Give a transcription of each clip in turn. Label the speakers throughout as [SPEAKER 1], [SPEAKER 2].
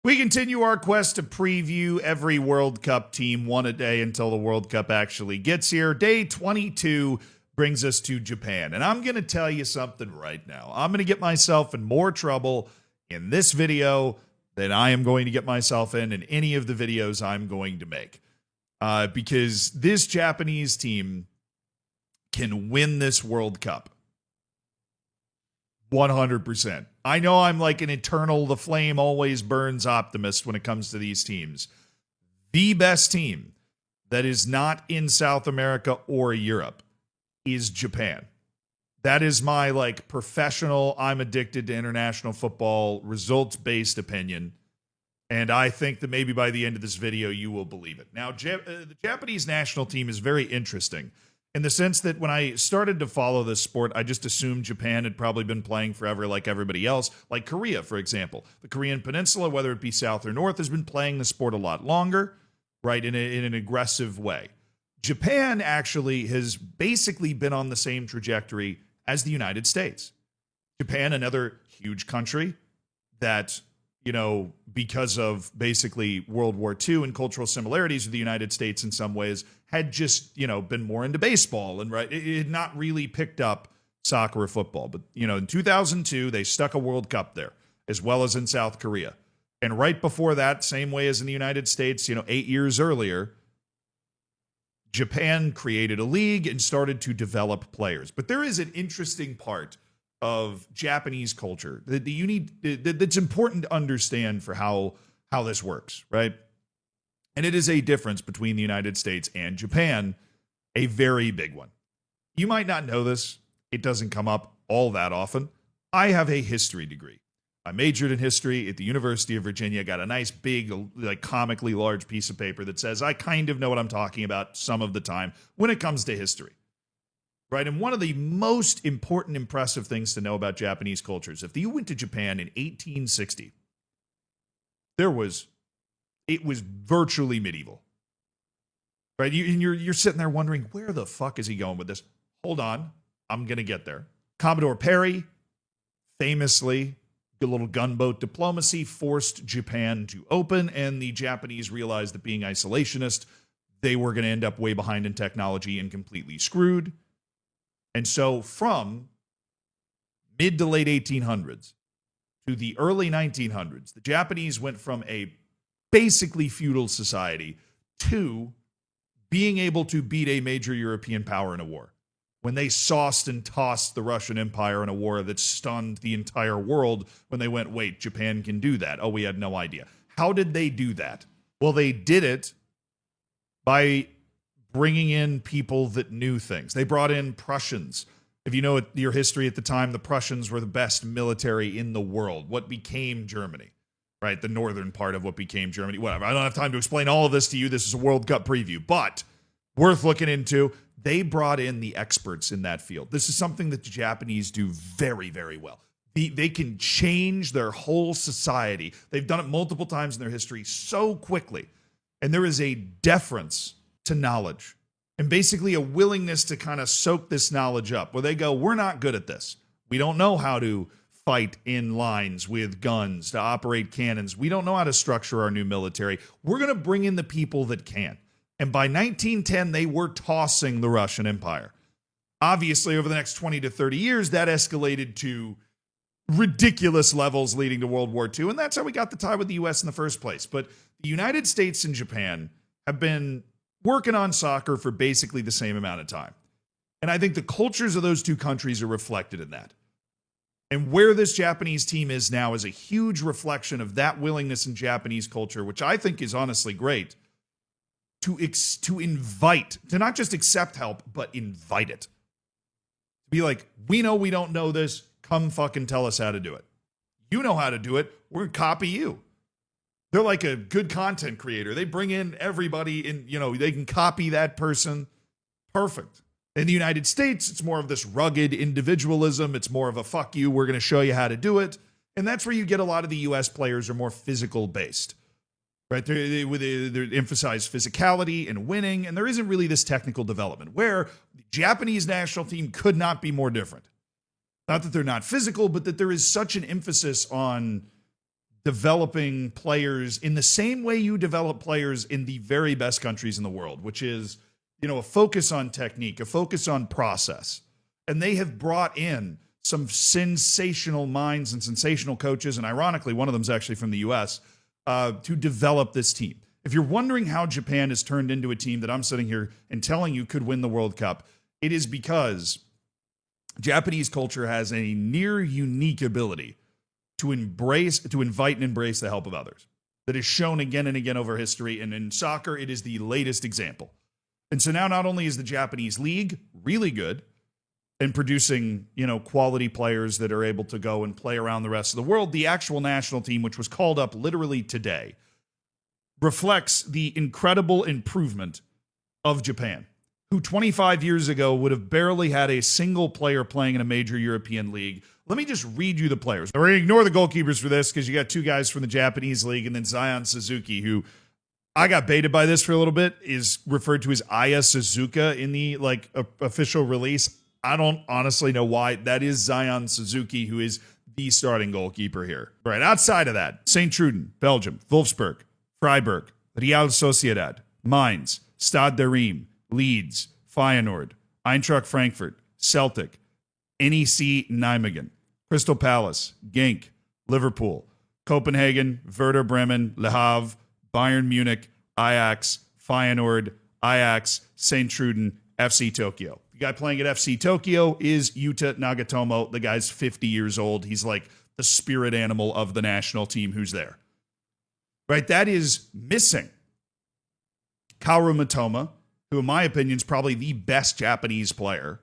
[SPEAKER 1] We continue our quest to preview every World Cup team one a day until the World Cup actually gets here. Day 22 brings us to Japan. And I'm going to tell you something right now. I'm going to get myself in more trouble in this video than I am going to get myself in any of the videos I'm going to make. Because this Japanese team can win this World Cup. 100%. I know I'm like an eternal, the flame always burns optimist when it comes to these teams. The best team that is not in South America or Europe is Japan. That is my like professional, I'm addicted to international football, results-based opinion. And I think that maybe by the end of this video, you will believe it. Now, the Japanese national team is very interesting in the sense that when I started to follow this sport, I just assumed Japan had probably been playing forever like everybody else, like Korea, for example. The Korean Peninsula, whether it be South or North, has been playing the sport a lot longer, right, in an aggressive way. Japan actually has basically been on the same trajectory as the United States. Japan, another huge country that, you know, because of basically World War II and cultural similarities with the United States in some ways, had just, you know, been more into baseball and right. It had not really picked up soccer or football. But, you know, in 2002, they stuck a World Cup there, as well as in South Korea. And right before that, same way as in the United States, you know, 8 years earlier, Japan created a league and started to develop players. But there is an interesting part of Japanese culture that's important to understand for how this works, right? And it is a difference between the United States and Japan, a very big one. You might not know this. It doesn't come up all that often. I have a history degree. I majored in history at the University of Virginia, got a nice big, like comically large piece of paper that says I kind of know what I'm talking about some of the time when it comes to history. Right, and one of the most important, impressive things to know about Japanese culture is if you went to Japan in 1860, it was virtually medieval. Right, you're sitting there wondering, where the fuck is he going with this? Hold on, I'm going to get there. Commodore Perry, famously, a little gunboat diplomacy forced Japan to open, and the Japanese realized that being isolationist, they were going to end up way behind in technology and completely screwed. And so from mid to late 1800s to the early 1900s, the Japanese went from a basically feudal society to being able to beat a major European power in a war. When they sauced and tossed the Russian Empire in a war that stunned the entire world when they went, wait, Japan can do that. Oh, we had no idea. How did they do that? Well, they did it by bringing in people that knew things. They brought in Prussians. If you know your history at the time, the Prussians were the best military in the world. What became Germany, right? The northern part of what became Germany. Whatever. I don't have time to explain all of this to you. This is a World Cup preview, but worth looking into. They brought in the experts in that field. This is something that the Japanese do very, very well. They can change their whole society. They've done it multiple times in their history so quickly. And there is a deference to knowledge and basically a willingness to kind of soak this knowledge up where they go, we're not good at this. We don't know how to fight in lines with guns, to operate cannons. We don't know how to structure our new military. We're going to bring in the people that can. And by 1910, they were tossing the Russian Empire. Obviously, over the next 20 to 30 years, that escalated to ridiculous levels leading to World War II. And that's how we got the tie with the U.S. in the first place. But the United States and Japan have been working on soccer for basically the same amount of time. And I think the cultures of those two countries are reflected in that. And where this Japanese team is now is a huge reflection of that willingness in Japanese culture, which I think is honestly great, to invite, to not just accept help, but invite it. To be like, we know we don't know this, come fucking tell us how to do it. You know how to do it, we're going to copy you. They're like a good content creator. They bring in everybody and, you know, they can copy that person. Perfect. In the United States, it's more of this rugged individualism. It's more of a fuck you, we're going to show you how to do it. And that's where you get a lot of the U.S. players are more physical based. Right? They emphasize physicality and winning, and there isn't really this technical development where the Japanese national team could not be more different. Not that they're not physical, but that there is such an emphasis on developing players in the same way you develop players in the very best countries in the world, which is, a focus on technique, a focus on process. And they have brought in some sensational minds and sensational coaches, and ironically, one of them is actually from the US, to develop this team. If you're wondering how Japan has turned into a team that I'm sitting here and telling you could win the World Cup, it is because Japanese culture has a near unique ability to invite and embrace the help of others that is shown again and again over history. And in soccer, it is the latest example. And so now not only is the Japanese league really good and producing, quality players that are able to go and play around the rest of the world, the actual national team, which was called up literally today, reflects the incredible improvement of Japan, who 25 years ago would have barely had a single player playing in a major European league. Let me just read you the players. We're going to ignore the goalkeepers for this because you got two guys from the Japanese league and then Zion Suzuki, who I got baited by this for a little bit, is referred to as Aya Suzuka in the official release. I don't honestly know why. That is Zion Suzuki, who is the starting goalkeeper here. Right outside of that, St. Truden, Belgium, Wolfsburg, Freiburg, Real Sociedad, Mainz, Stade de Reims, Leeds, Feyenoord, Eintracht Frankfurt, Celtic, NEC Nijmegen, Crystal Palace, Genk, Liverpool, Copenhagen, Werder Bremen, Le Havre, Bayern Munich, Ajax, Feyenoord, Ajax, St. Truden, FC Tokyo. The guy playing at FC Tokyo is Yuta Nagatomo. The guy's 50 years old. He's like the spirit animal of the national team who's there. Right? That is missing Kaoru Mitoma, who in my opinion is probably the best Japanese player,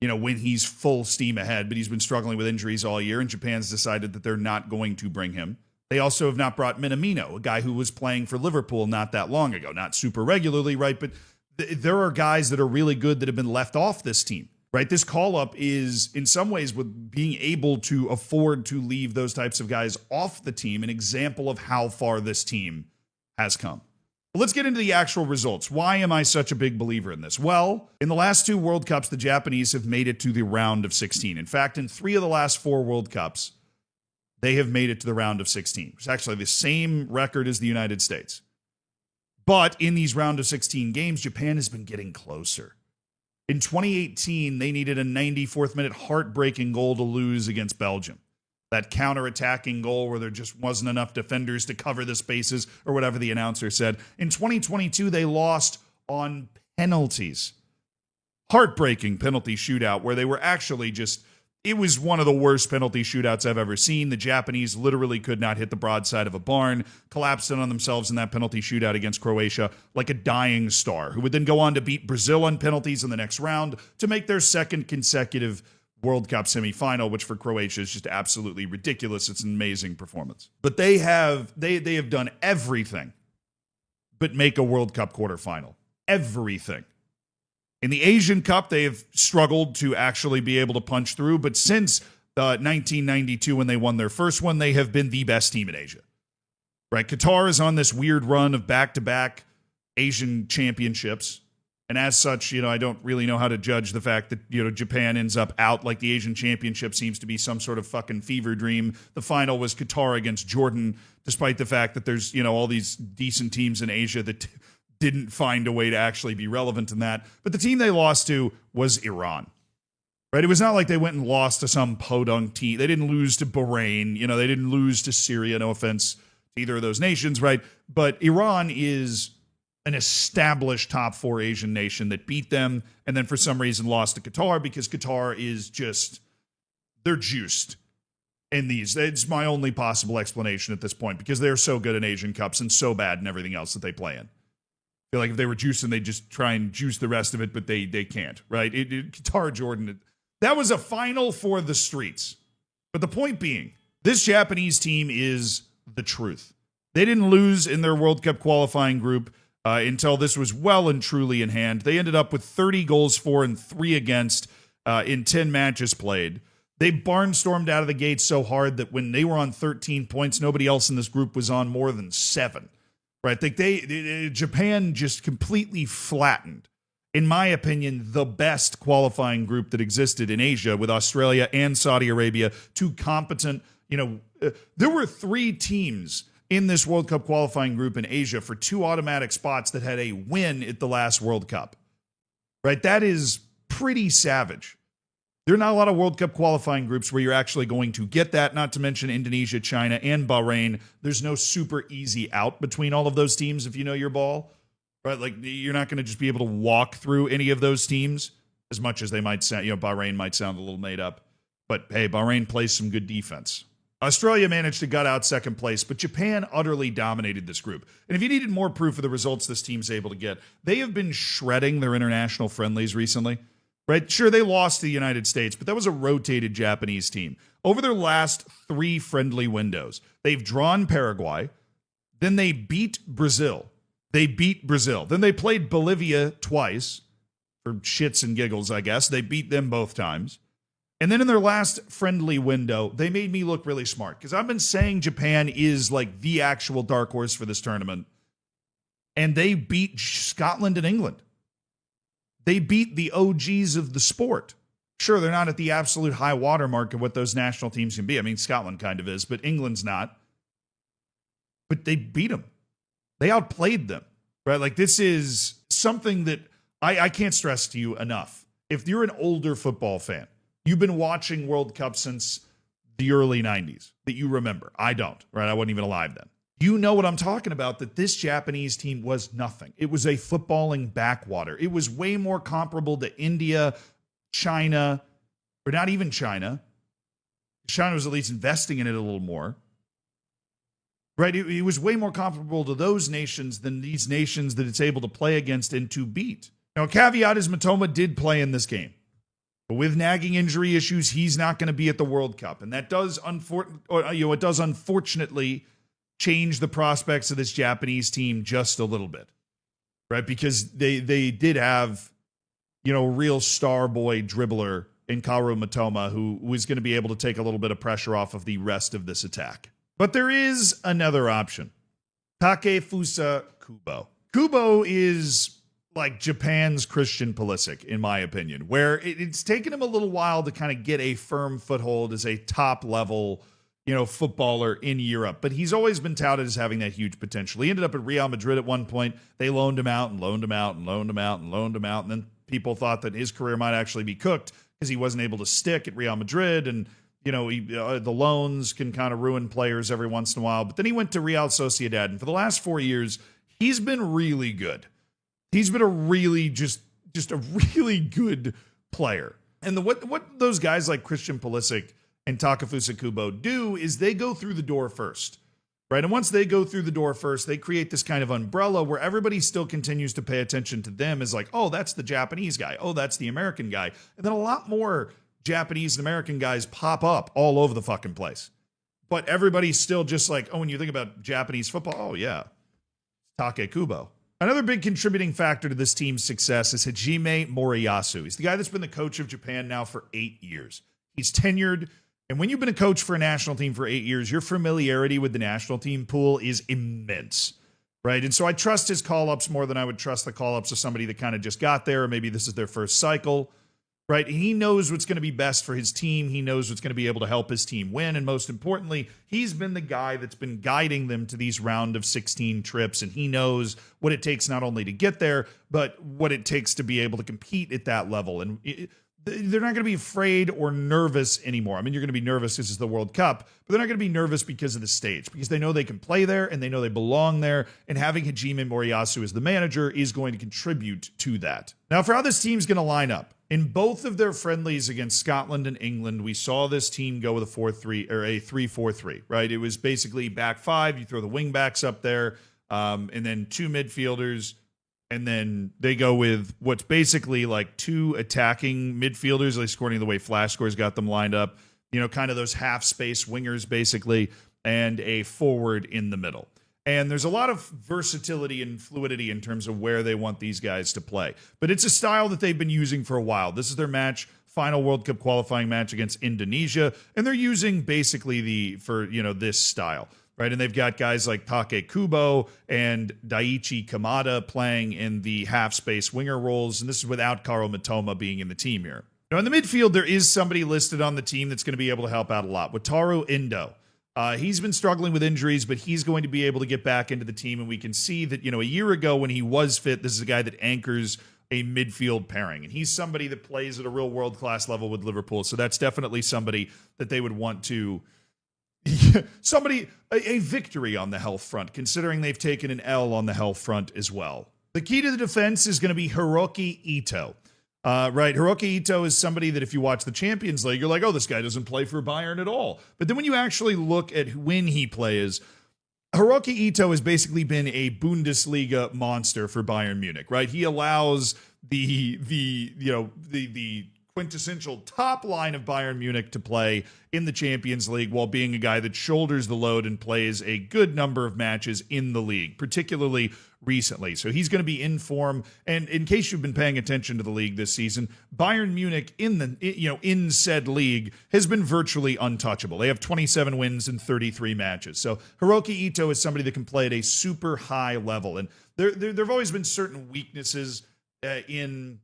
[SPEAKER 1] when he's full steam ahead, but he's been struggling with injuries all year, and Japan's decided that they're not going to bring him. They also have not brought Minamino, a guy who was playing for Liverpool not that long ago, not super regularly, right? But there are guys that are really good that have been left off this team, right? This call-up is, in some ways, with being able to afford to leave those types of guys off the team, an example of how far this team has come. But let's get into the actual results. Why am I such a big believer in this? Well, in the last two World Cups, the Japanese have made it to the round of 16. In fact, in 3 of the last 4 World Cups, they have made it to the round of 16. It's actually the same record as the United States. But in these round of 16 games, Japan has been getting closer. In 2018, they needed a 94th minute heartbreaking goal to lose against Belgium. That counter-attacking goal where there just wasn't enough defenders to cover the spaces, or whatever the announcer said. In 2022, they lost on penalties. Heartbreaking penalty shootout where they were actually it was one of the worst penalty shootouts I've ever seen. The Japanese literally could not hit the broadside of a barn, collapsed in on themselves in that penalty shootout against Croatia like a dying star, who would then go on to beat Brazil on penalties in the next round to make their second consecutive World Cup semifinal, which for Croatia is just absolutely ridiculous. It's an amazing performance. But they have done everything but make a World Cup quarterfinal. Everything. In the Asian Cup, they have struggled to actually be able to punch through, but since 1992 when they won their first one, they have been the best team in Asia. Right? Qatar is on this weird run of back-to-back Asian championships. And as such, I don't really know how to judge the fact that, Japan ends up out. Like the Asian Championship seems to be some sort of fucking fever dream. The final was Qatar against Jordan, despite the fact that there's, all these decent teams in Asia that didn't find a way to actually be relevant in that. But the team they lost to was Iran. Right? It was not like they went and lost to some podunk team. They didn't lose to Bahrain. They didn't lose to Syria. No offense to either of those nations, right? But Iran is an established top 4 Asian nation that beat them and then for some reason lost to Qatar because Qatar is they're juiced in these. It's my only possible explanation at this point because they're so good in Asian Cups and so bad in everything else that they play in. I feel like if they were juicing, they'd just try and juice the rest of it, but they can't, right? Qatar, Jordan, that was a final for the streets. But the point being, this Japanese team is the truth. They didn't lose in their World Cup qualifying group until this was well and truly in hand. They ended up with 30 goals for and 3 against in 10 matches played. They barnstormed out of the gate so hard that when they were on 13 points, nobody else in this group was on more than 7. Right? Japan just completely flattened, in my opinion, the best qualifying group that existed in Asia with Australia and Saudi Arabia, 2 competent There were 3 teams in this World Cup qualifying group in Asia for 2 automatic spots that had a win at the last World Cup. Right? That is pretty savage. There are not a lot of World Cup qualifying groups where you're actually going to get that, not to mention Indonesia, China, and Bahrain. There's no super easy out between all of those teams if you know your ball. Right? Like, you're not going to just be able to walk through any of those teams, as much as they might sound, Bahrain might sound a little made up. But hey, Bahrain plays some good defense. Australia managed to gut out second place, but Japan utterly dominated this group. And if you needed more proof of the results this team's able to get, they have been shredding their international friendlies recently. Right? Sure, they lost to the United States, but that was a rotated Japanese team. Over their last 3 friendly windows, they've drawn Paraguay, then they beat Brazil. Then they played Bolivia twice, for shits and giggles, I guess. They beat them both times. And then in their last friendly window, they made me look really smart, because I've been saying Japan is like the actual dark horse for this tournament. And they beat Scotland and England. They beat the OGs of the sport. Sure, they're not at the absolute high watermark of what those national teams can be. I mean, Scotland kind of is, but England's not. But they beat them. They outplayed them, right? Like, this is something that I can't stress to you enough. If you're an older football fan, you've been watching World Cup since the early 90s that you remember. I don't, right? I wasn't even alive then. You know what I'm talking about, that this Japanese team was nothing. It was a footballing backwater. It was way more comparable to India, China, or not even China. China was at least investing in it a little more. Right? It was way more comparable to those nations than these nations that it's able to play against and to beat. Now, a caveat is Mitoma did play in this game. But with nagging injury issues, he's not going to be at the World Cup. And that does, it does unfortunately change the prospects of this Japanese team just a little bit, right? Because they did have, a real star boy dribbler in Kaoru Mitoma who was going to be able to take a little bit of pressure off of the rest of this attack. But there is another option. Takefusa Kubo. Kubo is like Japan's Christian Pulisic, in my opinion, where it's taken him a little while to kind of get a firm foothold as a top level footballer in Europe, but he's always been touted as having that huge potential. He ended up at Real Madrid at one point. They loaned him out and loaned him out and loaned him out and loaned him out. And then people thought that his career might actually be cooked because he wasn't able to stick at Real Madrid. And, the loans can kind of ruin players every once in a while. But then he went to Real Sociedad. And for the last 4 years, he's been really good. He's been a really, just a really good player. And what those guys like Christian Pulisic and Takefusa Kubo do is they go through the door first, right? And once they go through the door first, they create this kind of umbrella where everybody still continues to pay attention to them as like, oh, that's the Japanese guy. Oh, that's the American guy. And then a lot more Japanese and American guys pop up all over the fucking place. But everybody's still just like, oh, when you think about Japanese football, oh, yeah, Take Kubo. Another big contributing factor to this team's success is Hajime Moriyasu. He's the guy that's been the coach of Japan now for 8 years. He's tenured. And when you've been a coach for a national team for 8 years, your familiarity with the national team pool is immense, right? And so I trust his call-ups more than I would trust the call-ups of somebody that kind of just got there, or maybe this is their first cycle, right? He knows what's going to be best for his team. He knows what's going to be able to help his team win. And most importantly, he's been the guy that's been guiding them to these round of 16 trips. And he knows what it takes not only to get there, but what it takes to be able to compete at that level. And they're not going to be afraid or nervous anymore. I mean, you're going to be nervous because it's the World Cup, but they're not going to be nervous because of the stage, because they know they can play there and they know they belong there. And having Hajime Moriyasu as the manager is going to contribute to that. Now, for how this team's going to line up, in both of their friendlies against Scotland and England, we saw this team go with a 4-3 or a 3-4-3, right? It was basically back 5. You throw the wing backs up there, and then 2 midfielders. And then they go with what's basically like 2 attacking midfielders, at least according to the way Flash Scores got them lined up, kind of those half-space wingers basically, and a forward in the middle. And there's a lot of versatility and fluidity in terms of where they want these guys to play. But it's a style that they've been using for a while. This is their final World Cup qualifying match against Indonesia, and they're using basically this style. Right, and they've got guys like Take Kubo and Daichi Kamada playing in the half-space winger roles, and this is without Kaoru Mitoma being in the team here. Now, in the midfield, there is somebody listed on the team that's going to be able to help out a lot. Wataru Endo. He's been struggling with injuries, but he's going to be able to get back into the team. And we can see that, a year ago when he was fit, this is a guy that anchors a midfield pairing. And he's somebody that plays at a real world-class level with Liverpool. So that's definitely somebody that they would want to... a victory on the health front, considering they've taken an L on the health front as well. The key to the defense is going to be Hiroki Ito. Right, Hiroki Ito is somebody that if you watch the Champions League, you're like, oh, this guy doesn't play for Bayern at all. But then when you actually look at when he plays, Hiroki Ito has basically been a Bundesliga monster for Bayern Munich, right? He allows the quintessential top line of Bayern Munich to play in the Champions League while being a guy that shoulders the load and plays a good number of matches in the league, particularly recently. So he's going to be in form. And in case you've been paying attention to the league this season, Bayern Munich in said league has been virtually untouchable. They have 27 wins in 33 matches. So Hiroki Ito is somebody that can play at a super high level. And there have always been certain weaknesses in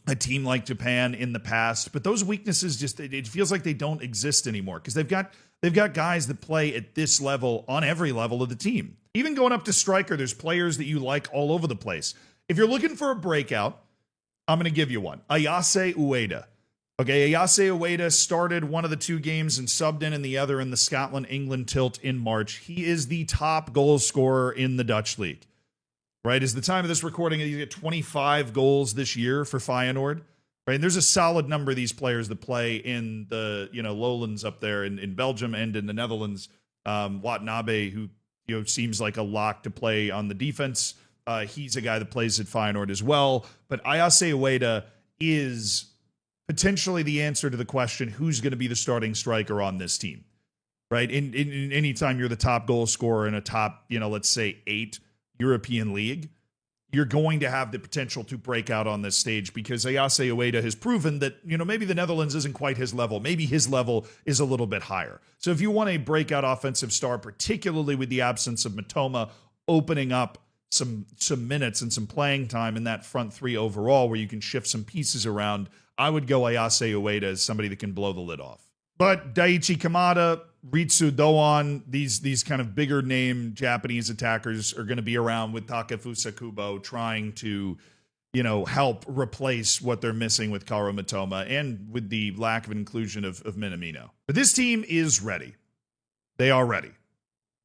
[SPEAKER 1] a team like Japan in the past, but those weaknesses it feels like they don't exist anymore because they've got guys that play at this level on every level of the team. Even going up to striker, there's players that you like all over the place. If you're looking for a breakout, I'm going to give you one. Ayase Ueda. Okay, Ayase Ueda started one of the two games and subbed in the other in the Scotland-England tilt in March. He is the top goal scorer in the Dutch league. Right, is the time of this recording, he's got 25 goals this year for Feyenoord. Right, and there's a solid number of these players that play in the lowlands up there in Belgium and in the Netherlands. Watanabe, who seems like a lock to play on the defense. He's a guy that plays at Feyenoord as well. But Ayase Ueda is potentially the answer to the question: who's going to be the starting striker on this team? Right, in any time you're the top goal scorer in a top let's say 8 European league, you're going to have the potential to break out on this stage because Ayase Ueda has proven that, maybe the Netherlands isn't quite his level. Maybe his level is a little bit higher. So if you want a breakout offensive star, particularly with the absence of Mitoma, opening up some minutes and some playing time in that front three overall where you can shift some pieces around, I would go Ayase Ueda as somebody that can blow the lid off. But Daichi Kamada, Ritsu Doan, these kind of bigger name Japanese attackers are going to be around with Takefusa Kubo trying to, help replace what they're missing with Kaoru Mitoma and with the lack of inclusion of Minamino. But this team is ready. They are ready.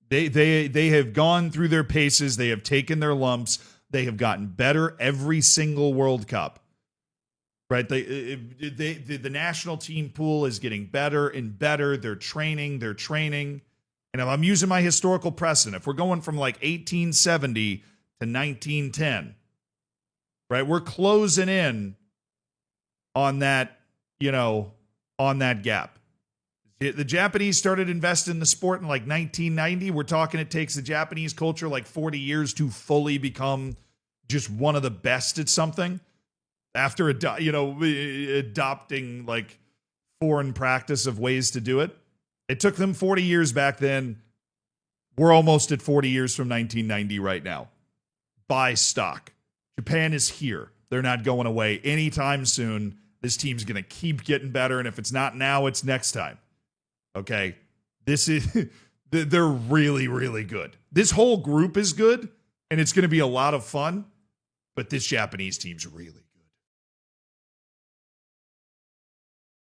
[SPEAKER 1] They have gone through their paces. They have taken their lumps. They have gotten better every single World Cup. Right, the national team pool is getting better and better. They're training. And if I'm using my historical precedent, if we're going from like 1870 to 1910, right, we're closing in on that, on that gap. The Japanese started investing in the sport in like 1990. We're talking it takes the Japanese culture like 40 years to fully become just one of the best at something. After adopting like foreign practice of ways to do it. It took them 40 years back then. We're almost at 40 years from 1990 right now. Buy stock. Japan is here. They're not going away anytime soon. This team's going to keep getting better, and if it's not now, it's next time. Okay? They're really, really good. This whole group is good, and it's going to be a lot of fun, but this Japanese team's really